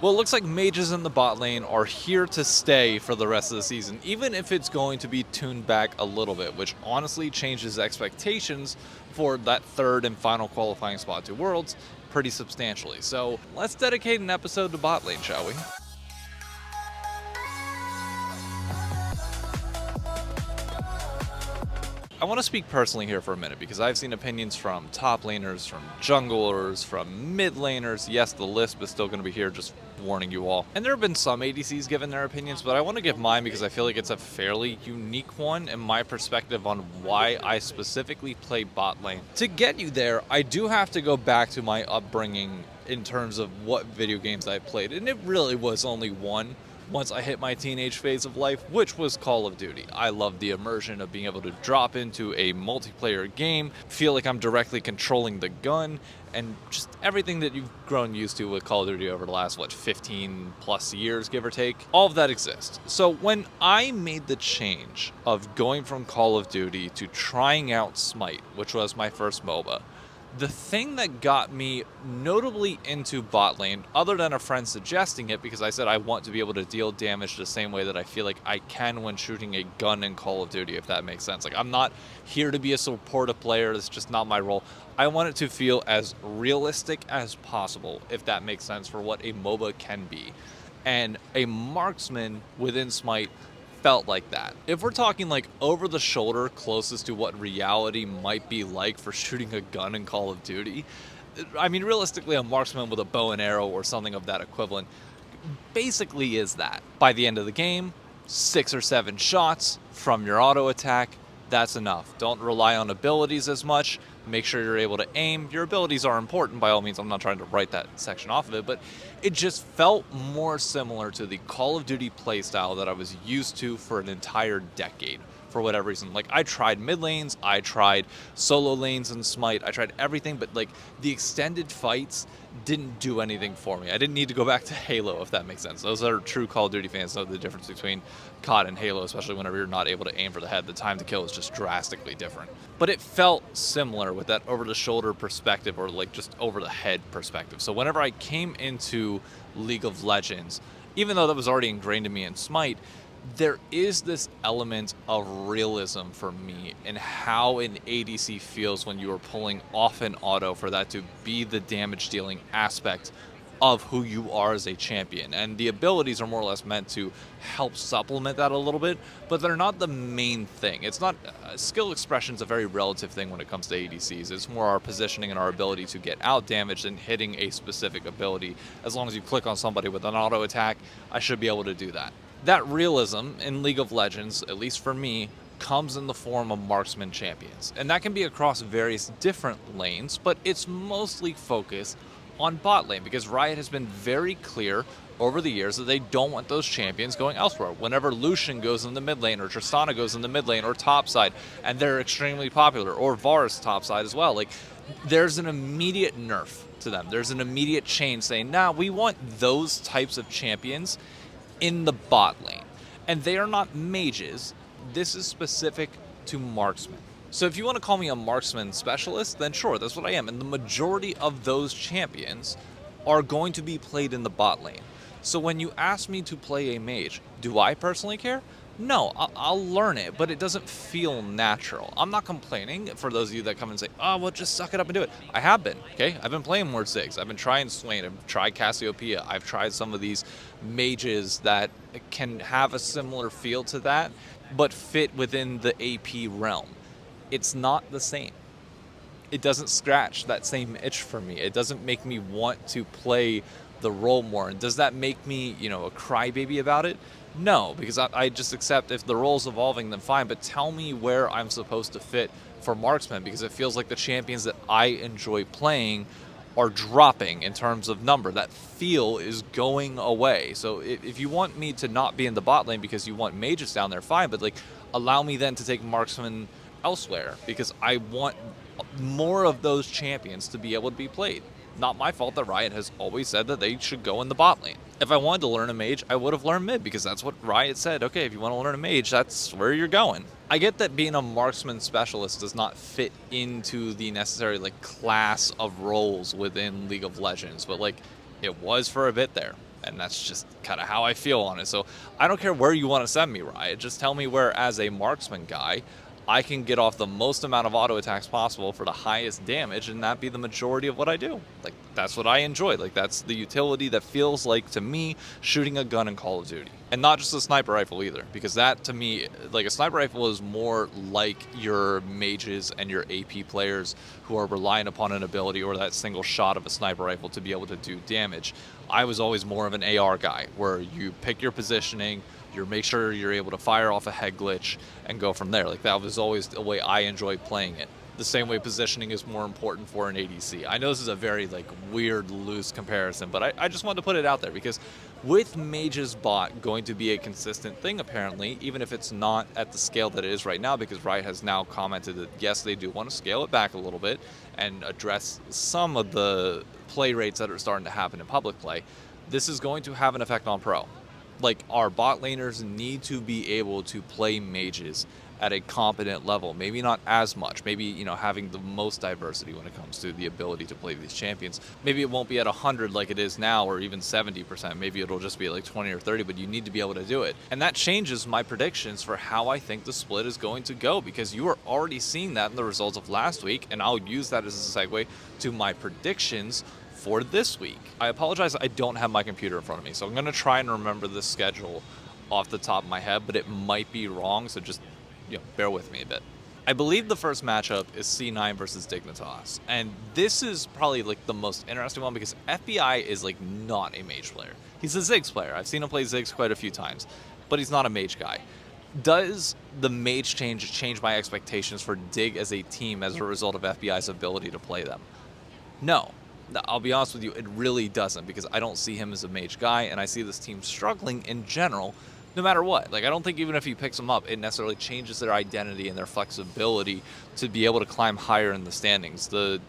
Well, it looks like mages in the bot lane are here to stay for the rest of the season, even if it's going to be tuned back a little bit, which honestly changes expectations for that third and final qualifying spot to Worlds pretty substantially. So let's dedicate an episode to bot lane, shall we? I want to speak personally here for a minute because I've seen opinions from top laners, from junglers, from mid laners. Yes, the list is still going to be here, just warning you all. And there have been some ADCs given their opinions, but I want to give mine because I feel like it's a fairly unique one and my perspective on why I specifically play bot lane. To get you there, I do have to go back to my upbringing in terms of what video games I played, and it really was only one. Once I hit my teenage phase of life, which was Call of Duty. I loved the immersion of being able to drop into a multiplayer game, feel like I'm directly controlling the gun, and just everything that you've grown used to with Call of Duty over the last, 15 plus years, give or take. All of that exists. So when I made the change of going from Call of Duty to trying out Smite, which was my first MOBA, the thing that got me notably into bot lane, other than a friend suggesting it, because I said I want to be able to deal damage the same way that I feel like I can when shooting a gun in Call of Duty, if that makes sense. Like, I'm not here to be a supportive player. It's just not my role. I want it to feel as realistic as possible, if that makes sense, for what a MOBA can be. And a marksman within Smite felt like that. If we're talking like over the shoulder, closest to what reality might be like for shooting a gun in Call of Duty, I mean, realistically, a marksman with a bow and arrow or something of that equivalent basically is that. By the end of the game, 6 or 7 shots from your auto attack, that's enough. Don't rely on abilities as much. Make sure you're able to aim. Your abilities are important, by all means. I'm not trying to write that section off of it, but it just felt more similar to the Call of Duty playstyle that I was used to for an entire decade, for whatever reason. Like, I tried mid lanes, I tried solo lanes in Smite, I tried everything, but like the extended fights didn't do anything for me. I didn't need to go back to Halo, if that makes sense. Those that are true Call of Duty fans know the difference between COD and Halo, especially whenever you're not able to aim for the head. The time to kill is just drastically different. But it felt similar with that over-the-shoulder perspective, or like just over-the-head perspective. So whenever I came into League of Legends, even though that was already ingrained in me in Smite, there is this element of realism for me in how an ADC feels when you are pulling off an auto for that to be the damage dealing aspect of who you are as a champion. And the abilities are more or less meant to help supplement that a little bit, but they're not the main thing. It's not, skill expression is a very relative thing when it comes to ADCs. It's more our positioning and our ability to get out damage than hitting a specific ability. As long as you click on somebody with an auto attack, I should be able to do that. That realism in League of Legends, at least for me, comes in the form of marksman champions. And that can be across various different lanes, but it's mostly focused on bot lane because Riot has been very clear over the years that they don't want those champions going elsewhere. Whenever Lucian goes in the mid lane, or Tristana goes in the mid lane, or topside, and they're extremely popular, or Varus topside as well, like, there's an immediate nerf to them. There's an immediate change saying, nah, we want those types of champions in the bot lane. And they are not mages. This is specific to marksmen. So if you want to call me a marksman specialist, then sure, that's what I am. And the majority of those champions are going to be played in the bot lane. So when you ask me to play a mage, do I personally care? No, I'll learn it, but it doesn't feel natural. I'm not complaining for those of you that come and say, oh, well, just suck it up and do it. I have been, okay? I've been playing Ward 6. I've been trying Swain. I've tried Cassiopeia. I've tried some of these mages that can have a similar feel to that, but fit within the AP realm. It's not the same. It doesn't scratch that same itch for me. It doesn't make me want to play the role more. And does that make me, a crybaby about it? No, because I just accept if the role's evolving, then fine, but tell me where I'm supposed to fit for marksman, because it feels like the champions that I enjoy playing are dropping in terms of number. That feel is going away. So if you want me to not be in the bot lane because you want mages down there, fine, but like, allow me then to take marksman elsewhere, because I want more of those champions to be able to be played. Not my fault that Riot has always said that they should go in the bot lane. If I wanted to learn a mage, I would have learned mid, because that's what Riot said. Okay, if you want to learn a mage, that's where you're going. I get that being a marksman specialist does not fit into the necessary class of roles within League of Legends, but it was for a bit there. And that's just kind of how I feel on it. So I don't care where you want to send me, Riot. Just tell me where, as a marksman guy, I can get off the most amount of auto attacks possible for the highest damage, and that be the majority of what I do. Like, that's what I enjoy. Like, that's the utility that feels like, to me, shooting a gun in Call of Duty. And not just a sniper rifle either, because that, to me, like, a sniper rifle is more like your mages and your AP players who are relying upon an ability or that single shot of a sniper rifle to be able to do damage. I was always more of an AR guy, where you pick your positioning, you make sure you're able to fire off a head glitch and go from there. Like, that was always the way I enjoyed playing it. The same way positioning is more important for an ADC. I know this is a very like weird, loose comparison, but I just wanted to put it out there because with Mage's bot going to be a consistent thing apparently, even if it's not at the scale that it is right now, because Riot has now commented that yes, they do want to scale it back a little bit and address some of the play rates that are starting to happen in public play. This is going to have an effect on pro. Like, our bot laners need to be able to play mages at a competent level. Maybe not as much. Maybe, you know, having the most diversity when it comes to the ability to play these champions. Maybe it won't be at 100 like it is now, or even 70%. Maybe it'll just be like 20 or 30, but you need to be able to do it. And that changes my predictions for how I think the split is going to go, because you are already seeing that in the results of last week, and I'll use that as a segue to my predictions for this week. I apologize, I don't have my computer in front of me, so I'm going to try and remember this schedule off the top of my head, but it might be wrong, so just, you know, bear with me a bit. I believe the first matchup is C9 versus Dignitas, and this is probably like the most interesting one because FBI is like not a mage player. He's a Ziggs player. I've seen him play Ziggs quite a few times, but he's not a mage guy. Does the mage change my expectations for Dig as a team as a result of FBI's ability to play them? No. I'll be honest with you, it really doesn't, because I don't see him as a mage guy, and I see this team struggling in general, no matter what. Like, I don't think even if he picks them up, it necessarily changes their identity and their flexibility to be able to climb higher in the standings. The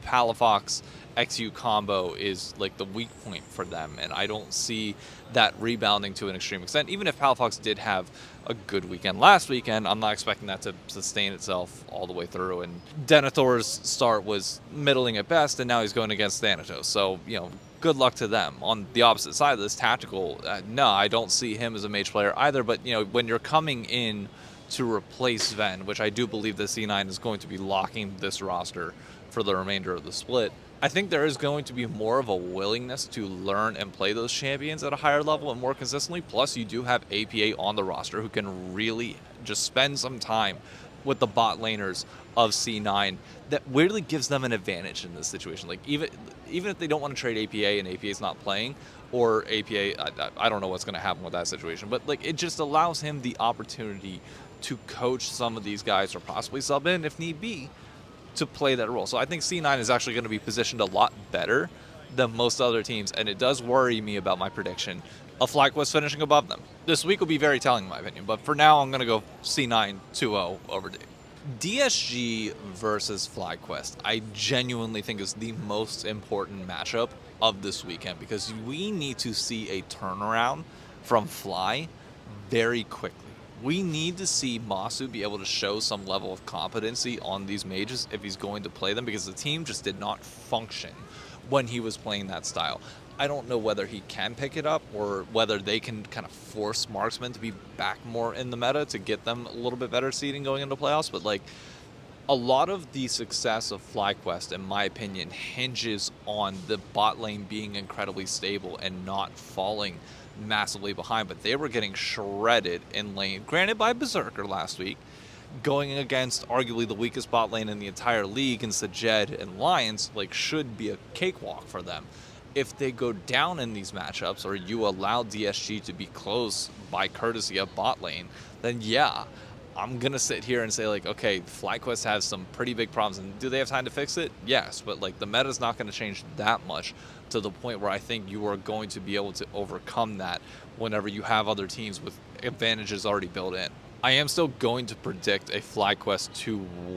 Palafox XU combo is like the weak point for them, and I don't see that rebounding to an extreme extent. Even if Palafox did have a good weekend last weekend, I'm not expecting that to sustain itself all the way through. And Denethor's start was middling at best, and now he's going against Thanatos. So, you know, good luck to them. On the opposite side of this, Tactical, no, I don't see him as a mage player either. But, you know, when you're coming in to replace Ven, which I do believe that C9 is going to be locking this roster for the remainder of the split, I think there is going to be more of a willingness to learn and play those champions at a higher level and more consistently. Plus, you do have APA on the roster who can really just spend some time with the bot laners of C9 that weirdly gives them an advantage in this situation. Like, even if they don't want to trade APA and APA is not playing, or APA, I don't know what's going to happen with that situation, but like, it just allows him the opportunity to coach some of these guys, or possibly sub in if need be, to play that role. So I think C9 is actually going to be positioned a lot better than most other teams, and it does worry me about my prediction of FlyQuest finishing above them. This week will be very telling in my opinion, but for now I'm going to go C9 2-0 over D. DSG versus FlyQuest, I genuinely think is the most important matchup of this weekend, because we need to see a turnaround from Fly very quickly. We need to see Masu be able to show some level of competency on these mages if he's going to play them, because the team just did not function when he was playing that style. I don't know whether he can pick it up, or whether they can kind of force Marksmen to be back more in the meta to get them a little bit better seeding going into playoffs, but like, a lot of the success of FlyQuest, in my opinion, hinges on the bot lane being incredibly stable and not falling massively behind. But they were getting shredded in lane, granted by Berserker last week, going against arguably the weakest bot lane in the entire league, and Sajed and Lions like should be a cakewalk for them. If they go down in these matchups, or you allow DSG to be close by courtesy of bot lane, then yeah, I'm going to sit here and say, like, okay, FlyQuest has some pretty big problems, and do they have time to fix it? Yes, but like, the meta's not going to change that much to the point where I think you are going to be able to overcome that whenever you have other teams with advantages already built in. I am still going to predict a FlyQuest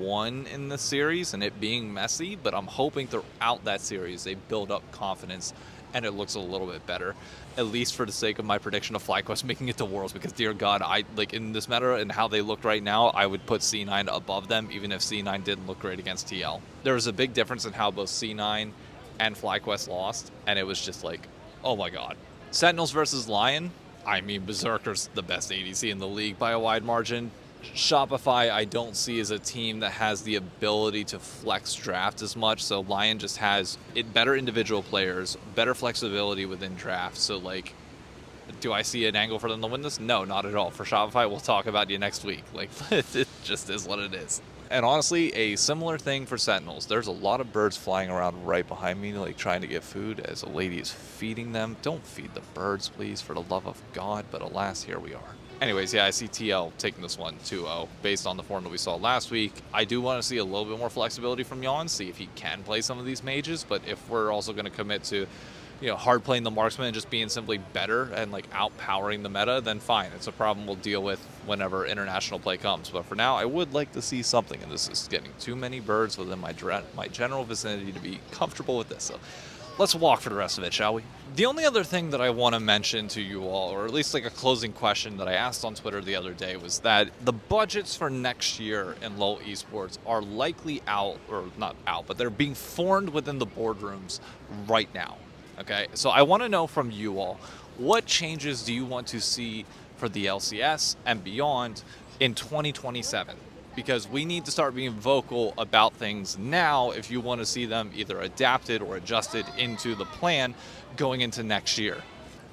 2-1 in the series, and it being messy, but I'm hoping throughout that series they build up confidence and it looks a little bit better, at least for the sake of my prediction of FlyQuest making it to Worlds, because dear God, I like, in this meta and how they look right now, I would put C9 above them, even if C9 didn't look great against TL. There was a big difference in how both C9 and FlyQuest lost, and it was just like, oh my God. Sentinels versus Lion. I mean, Berserker's the best ADC in the league by a wide margin. Shopify, I don't see as a team that has the ability to flex draft as much. So Lion just has better individual players, better flexibility within draft. So, like, do I see an angle for them to win this? No, not at all. For Shopify, we'll talk about you next week. Like, it just is what it is. And honestly, a similar thing for Sentinels. There's a lot of birds flying around right behind me, like trying to get food as a lady is feeding them. Don't feed the birds, please, for the love of God. But alas, here we are. Anyways, yeah, I see TL taking this one 2-0 based on the form that we saw last week. I do want to see a little bit more flexibility from Yon, see if he can play some of these mages. But if we're also going to commit to, hard playing the Marksmen and just being simply better and like outpowering the meta, then fine. It's a problem we'll deal with whenever international play comes. But for now, I would like to see something, and this is getting too many birds within my general vicinity to be comfortable with this. So let's walk for the rest of it, shall we? The only other thing that I want to mention to you all, or at least like a closing question that I asked on Twitter the other day, was that the budgets for next year in LoL esports are likely out, or not out, but they're being formed within the boardrooms right now. Okay, so I want to know from you all, what changes do you want to see for the LCS and beyond in 2027? Because we need to start being vocal about things now if you want to see them either adapted or adjusted into the plan going into next year.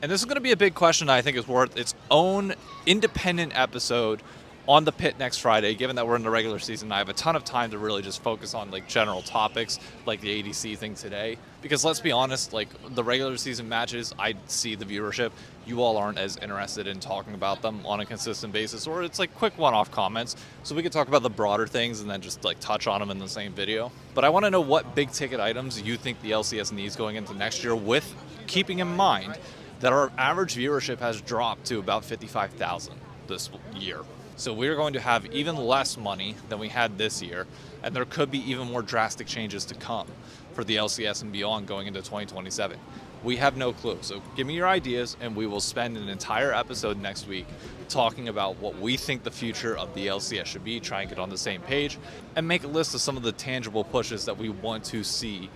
And this is going to be a big question I think is worth its own independent episode on the pit next Friday. Given that we're in the regular season, I have a ton of time to really just focus on like general topics like the ADC thing today. Because let's be honest, like the regular season matches, I see the viewership. You all aren't as interested in talking about them on a consistent basis, or it's like quick one-off comments. So we could talk about the broader things and then just like touch on them in the same video. But I want to know what big ticket items you think the LCS needs going into next year, with keeping in mind that our average viewership has dropped to about 55,000 this year. So we're going to have even less money than we had this year, and there could be even more drastic changes to come for the LCS and beyond going into 2027. We have no clue. So give me your ideas, and we will spend an entire episode next week talking about what we think the future of the LCS should be, try and get on the same page, and make a list of some of the tangible pushes that we want to see,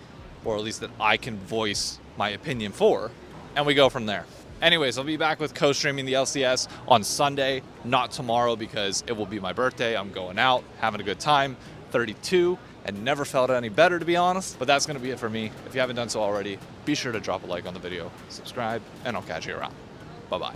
or at least that I can voice my opinion for, and we go from there. Anyways, I'll be back with co-streaming the LCS on Sunday, not tomorrow, because it will be my birthday. I'm going out, having a good time, 32, and never felt any better, to be honest. But that's going to be it for me. If you haven't done so already, be sure to drop a like on the video, subscribe, and I'll catch you around. Bye-bye.